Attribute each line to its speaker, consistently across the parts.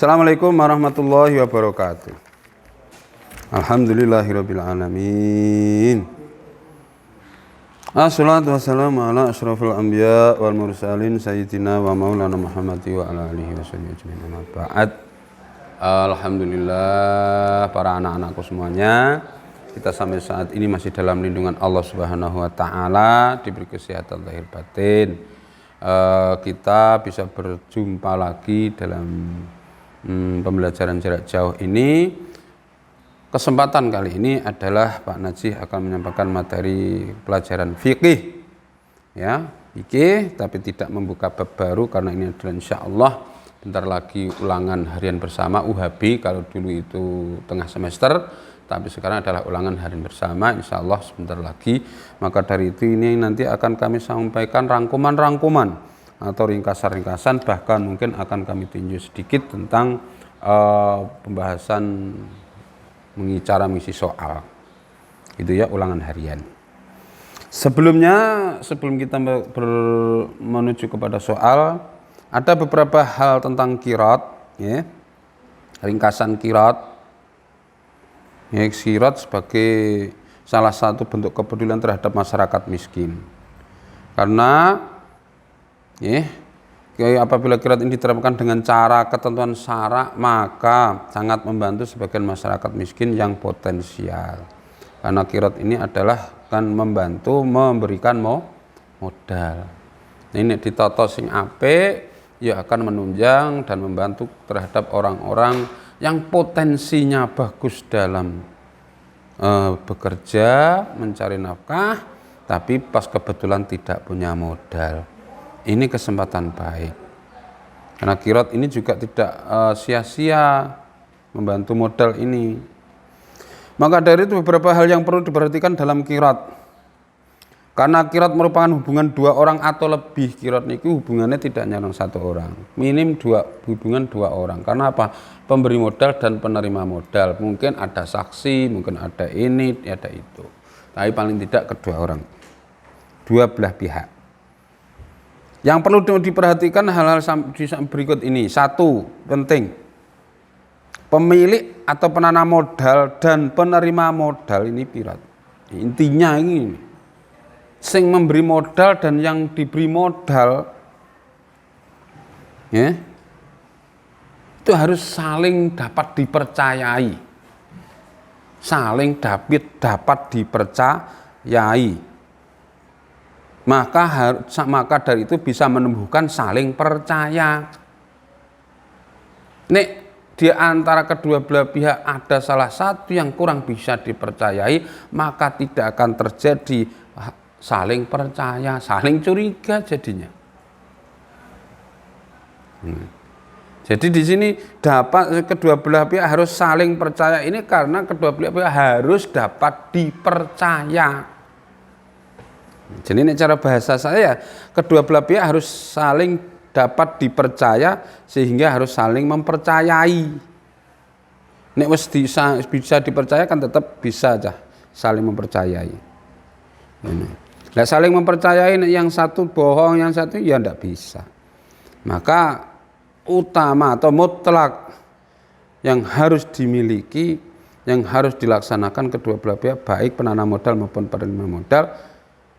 Speaker 1: Assalamualaikum warahmatullahi wabarakatuh. Alhamdulillahirabbil alamin. Assalatu wassalamu ala asyrafil anbiya wal mursalin sayyidina wa maulana Muhammad wa ala alihi wasallam ajmain. Ba'd. Alhamdulillah para anak-anakku semuanya, kita sampai saat ini masih dalam lindungan Allah Subhanahu wa taala, diberi kesehatan lahir batin. Kita bisa berjumpa lagi dalam pembelajaran jarak jauh ini. Kesempatan kali ini adalah Pak Najih akan menyampaikan materi pelajaran fikih, ya, fikih, tapi tidak membuka bab baru karena ini adalah insya Allah bentar lagi ulangan harian bersama UHB. Kalau dulu itu tengah semester, tapi sekarang adalah ulangan harian bersama, insya Allah sebentar lagi. Maka dari itu ini nanti akan kami sampaikan rangkuman-rangkuman atau ringkasan-ringkasan, bahkan mungkin akan kami tinjau sedikit tentang pembahasan cara mengisi soal. Itu ya, ulangan harian. Sebelum kita menuju kepada soal, ada beberapa hal tentang qirat, ya. Ringkasan qirat. Ya, qirat sebagai salah satu bentuk kepedulian terhadap masyarakat miskin. Karena apabila qirat ini diterapkan dengan cara ketentuan syarak, maka sangat membantu sebagian masyarakat miskin yang potensial. Karena qirat ini adalah kan membantu memberikan modal. Ini ditata sing apik, ya akan menunjang dan membantu terhadap orang-orang yang potensinya bagus dalam bekerja, mencari nafkah, tapi pas kebetulan tidak punya modal. Ini kesempatan baik. Karena qirat ini juga tidak sia-sia membantu modal ini. Maka dari itu beberapa hal yang perlu diperhatikan dalam qirat. Karena qirat merupakan hubungan dua orang atau lebih. Qirat ini hubungannya tidak nyarang satu orang, minim hubungan dua orang. Karena apa? Pemberi modal dan penerima modal. Mungkin ada saksi, mungkin ada ini, ada itu. Tapi paling tidak kedua orang, dua belah pihak. Yang perlu diperhatikan hal-hal berikut ini. Satu, penting. Pemilik atau penanam modal dan penerima modal ini pirat. Intinya ini. Sing memberi modal dan yang diberi modal, ya, itu harus saling dapat dipercayai. Saling dapat dipercayai. Maka dari itu bisa menumbuhkan saling percaya. Nek di antara kedua belah pihak ada salah satu yang kurang bisa dipercayai, maka tidak akan terjadi saling percaya, saling curiga jadinya. Jadi di sini dapat kedua belah pihak harus saling percaya ini karena kedua belah pihak harus dapat dipercaya. Jadi ini cara bahasa saya, kedua belah pihak harus saling dapat dipercaya sehingga harus saling mempercayai. Nek wis bisa dipercaya kan tetap bisa aja saling mempercayai. Nah, saling mempercayai yang satu bohong, yang satu ya ndak bisa. Maka utama atau mutlak yang harus dimiliki, yang harus dilaksanakan kedua belah pihak, baik penanam modal maupun penerima modal,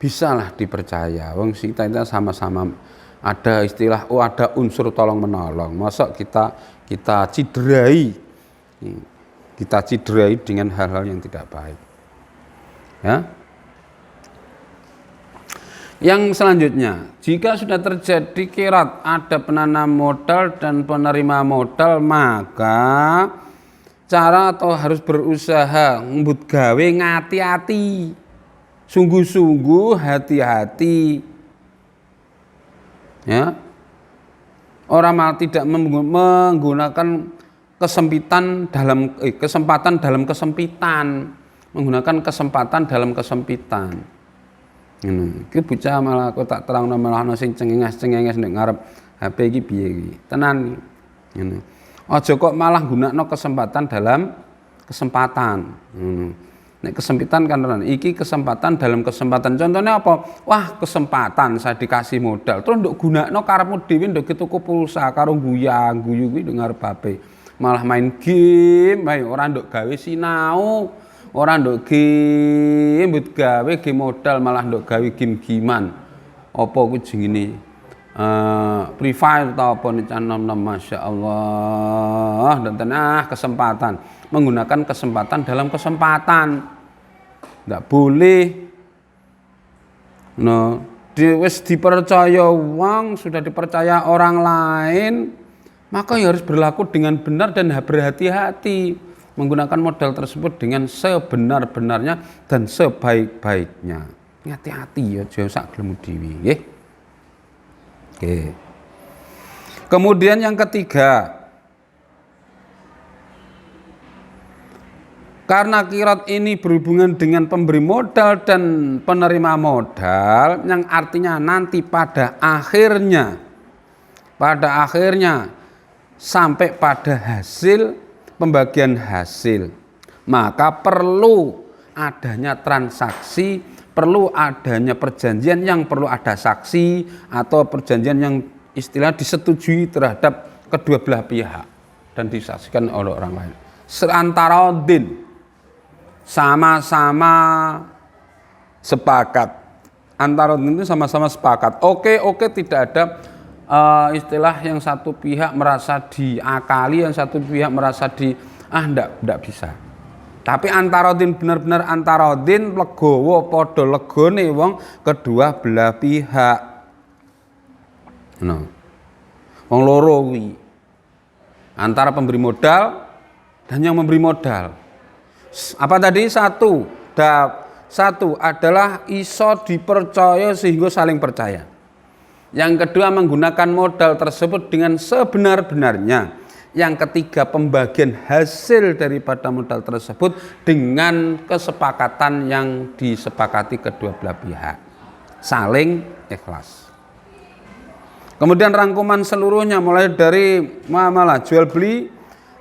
Speaker 1: bisalah dipercaya. Wong kita itu sama-sama ada istilah, ada unsur tolong menolong. Masa kita ciderai dengan hal-hal yang tidak baik. Ya. Yang selanjutnya, jika sudah terjadi qirat, ada penanam modal dan penerima modal, maka cara atau harus berusaha ngembut gawe ngati-hati. Sungguh-sungguh, hati-hati, ya. Orang tidak menggunakan kesempatan dalam kesempitan, menggunakan kesempatan dalam kesempitan. Iki bocah malah aku tak terangno malah ana sing cengenges nek ngarep HP iki piye iki. Tenan. Aja kok malah gunakno kesempatan dalam kesempatan. Nek kesempitan kan tenan. Iki kesempatan dalam kesempatan. Contohnya apa? Wah, kesempatan saya dikasih modal. Terus nduk gunakno karepmu dhewe nduk tuku pulsa karo guyu kuwi ngarep bape. Malah main game, ae ora nduk gawe sinau, ora nduk game, mbut gawe game modal malah nduk gawe game-giman. Apa kuwi jenenge? Free Fire atau apa nih nom-nom, Masya Allah. Dan tenah kesempatan, menggunakan kesempatan dalam kesempatan, nggak boleh. No, wis dipercaya uang, sudah dipercaya orang lain, maka ya harus berlaku dengan benar dan berhati-hati menggunakan modal tersebut dengan sebenar-benarnya dan sebaik-baiknya. Hati-hati ya, jangan sak gelem dhewe nggih. Oke. Kemudian yang ketiga, karena qirat ini berhubungan dengan pemberi modal dan penerima modal, yang artinya nanti pada akhirnya sampai pada hasil pembagian hasil, maka perlu adanya transaksi, perlu adanya perjanjian yang perlu ada saksi atau perjanjian yang istilah disetujui terhadap kedua belah pihak dan disaksikan oleh orang lain. Seantarodin, sama-sama sepakat. Antarodin itu sama-sama sepakat. Oke, tidak ada istilah yang satu pihak merasa diakali, yang satu pihak merasa ndak bisa. Tapi antarodin, benar-benar antarodin, legowo podo legone wong kedua belah pihak. No. Wong loro kuwi. Antara pemberi modal dan yang memberi modal. Apa tadi? Satu adalah iso dipercaya sehingga saling percaya. Yang kedua, menggunakan modal tersebut dengan sebenar-benarnya. Yang ketiga, pembagian hasil daripada modal tersebut dengan kesepakatan yang disepakati kedua belah pihak, saling ikhlas. Kemudian rangkuman seluruhnya mulai dari muamalah jual beli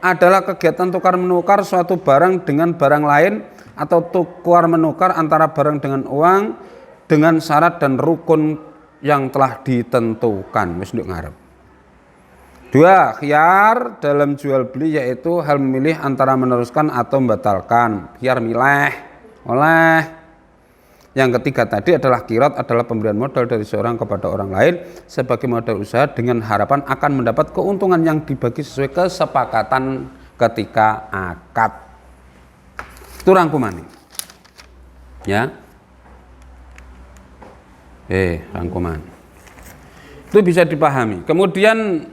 Speaker 1: adalah kegiatan tukar menukar suatu barang dengan barang lain atau tukar menukar antara barang dengan uang dengan syarat dan rukun yang telah ditentukan. Wis nduk ngarep. 2. Khiyar dalam jual beli yaitu hal memilih antara meneruskan atau membatalkan. Khiyar milih oleh. Yang ketiga tadi adalah qirat, adalah pemberian modal dari seorang kepada orang lain sebagai modal usaha dengan harapan akan mendapat keuntungan yang dibagi sesuai kesepakatan ketika akad. Itu rangkuman. Ya. Rangkuman. Itu bisa dipahami. Kemudian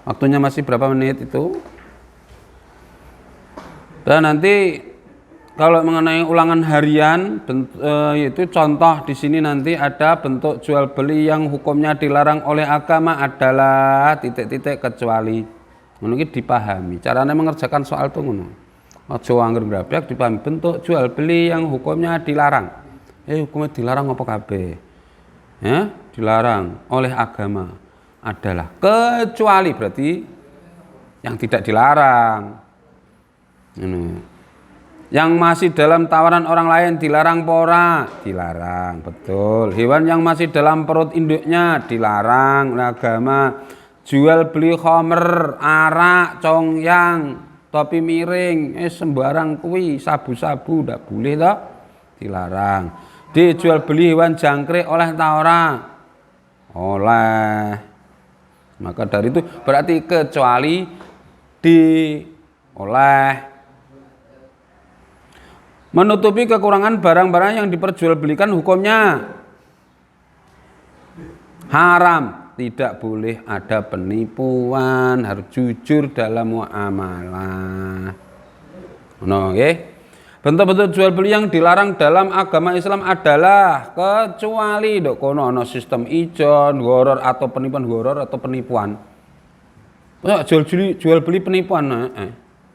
Speaker 1: waktunya masih berapa menit itu? Dan nanti kalau mengenai ulangan harian, itu contoh di sini nanti ada bentuk jual beli yang hukumnya dilarang oleh agama adalah titik-titik kecuali. Ngono iki dipahami. Caranya mengerjakan soal itu ngono. Aja angger grabyak dipahami bentuk jual beli yang hukumnya dilarang. Hukumnya dilarang apa kabeh? Ya, dilarang oleh agama adalah kecuali, berarti yang tidak dilarang. Yang masih dalam tawaran orang lain dilarang pora? Dilarang, betul. Hewan yang masih dalam perut induknya dilarang oleh agama. Jual beli khamr, arak, congyang, topi miring, sembarang kuwi, sabu-sabu ndak boleh toh? Dilarang. Dijual beli hewan jangkrik oleh ta ora? Oleh. Maka dari itu berarti kecuali oleh. Menutupi kekurangan barang-barang yang diperjualbelikan hukumnya haram, tidak boleh ada penipuan, harus jujur dalam muamalah. Nggih. Bentuk-bentuk jual beli yang dilarang dalam agama Islam adalah kecuali ndok kono ana sistem ijon, horor atau penipuan. Jual beli penipuan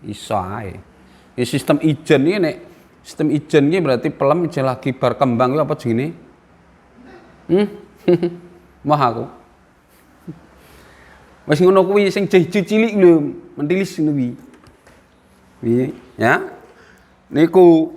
Speaker 1: iso ae. Sistem ijon iki nek sistem ijen ini berarti pelem ijen lagi berkembang itu apa jenenge? Mah aku. Wis ngono kuwi sing cilik lho, mentilis ngono kuwi. Ya. Niku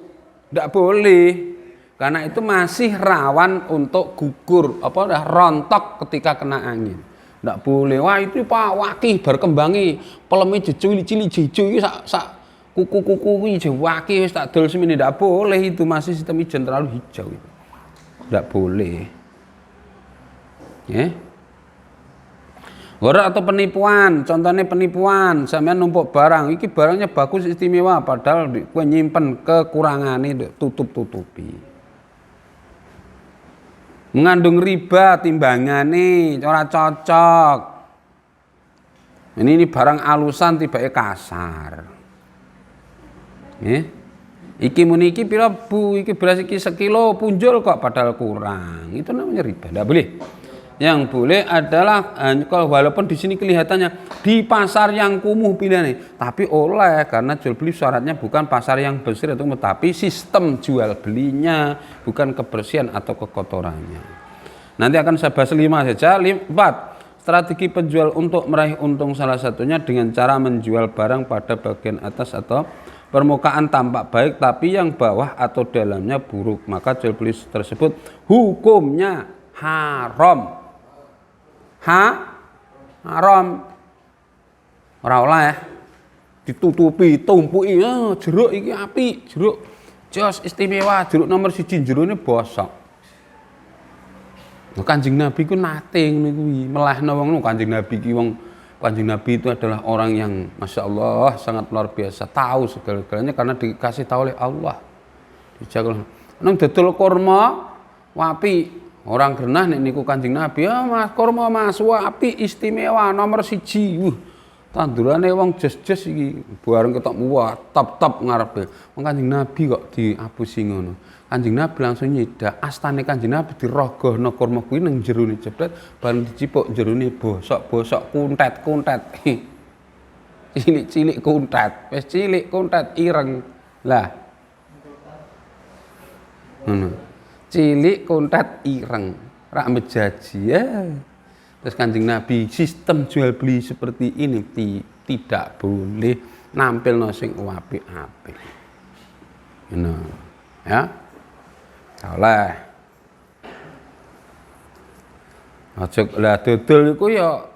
Speaker 1: ndak boleh. Karena itu masih rawan untuk gugur, rontok ketika kena angin. Ndak boleh. Wah itu Pak wakih berkembangi, peleme cili-cili jejo iki sak kuku-kuku iki wakih wis tak dol semene. Ndak boleh, itu masih sistem ijen terlalu hijau itu. Ndak boleh. Ya. Gorok atau penipuan, contohnya penipuan, sampean numpuk barang, iki barangnya bagus istimewa, padahal kowe nyimpen kekurangane tutup-tutupi. Mengandung riba timbangane ora cocok. Ini barang alusan tibake kasar. Nggih. Iki muni iki pira Bu, iki beras iki sekilo punjul kok padahal kurang. Itu namanya riba, enggak boleh. Yang boleh adalah kalau walaupun di sini kelihatannya di pasar yang kumuh pilihannya, tapi oleh karena jual beli syaratnya bukan pasar yang bersih atau tapi sistem jual belinya, bukan kebersihan atau kekotorannya. Nanti akan saya bahas 5 saja. 4. Strategi penjual untuk meraih untung, salah satunya dengan cara menjual barang pada bagian atas atau permukaan tampak baik tapi yang bawah atau dalamnya buruk, maka jual beli tersebut hukumnya haram. Haram. Ora oleh ya. Ditutupi, tumpuki, jeruk iki apik, jeruk jos istimewa, jeruk nomor 1 jerukne bosok. Kanjeng Nabi ku nate ngene kuwi, melehno wong Kanjeng Nabi ki Kanjeng Nabi itu adalah orang yang Masya Allah sangat luar biasa, tahu segala-galanya karena dikasih tahu oleh Allah. Dijaga nang dodol kurma wapi. Orang genah nek niku Kanjeng Nabi, ya Mas kurma Mas apik istimewa nomor 1. Tandurane wong jes-jes iki bareng ketok muwa top-top ngarepe. Wong Kanjeng Nabi kok diapusi ngono. Kanjeng Nabi langsung nyedak, astane Kanjeng Nabi dirogohno kurma kuwi nang jerone jebret, bareng dicipuk jerone bosok-bosok kuntet-kuntet. Cilik-cilik kuntet, wis cilik kuntet ireng. Lah. Cilik kuntet ireng, rak mejaji ya. Terus Kanjeng Nabi sistem jual beli seperti ini tidak boleh nampilno sing apik-apik. Ya. Oleh. Aja lah dodol iku ya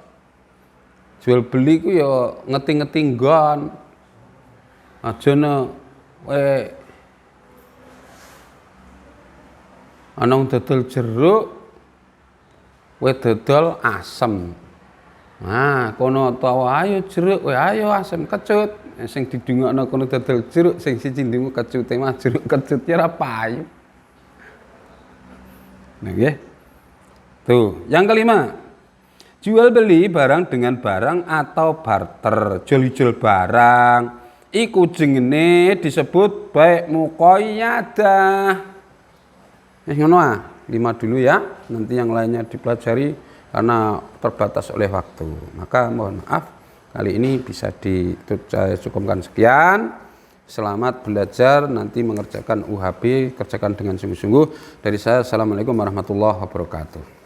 Speaker 1: jual beli ku ya ngeti-ngeti nggon. Aja kowe ana dodol jeruk, kowe dodol asem. Nah, kono tawa ayo jeruk, kowe ayo asem kecut. Sing didungokno kono dodol jeruk, sing siji ndungu kecute mah jeruk kecut ya ora payu. Nah, nggih. Tuh, yang kelima. Jual beli barang dengan barang atau barter. Jual barang iku jenenge disebut bai muqayyadah. Ngono 5 dulu ya, nanti yang lainnya dipelajari karena terbatas oleh waktu. Maka mohon maaf, kali ini bisa saya cukupkan sekian. Selamat belajar, nanti mengerjakan UHB, kerjakan dengan sungguh-sungguh. Dari saya, Assalamualaikum warahmatullahi wabarakatuh.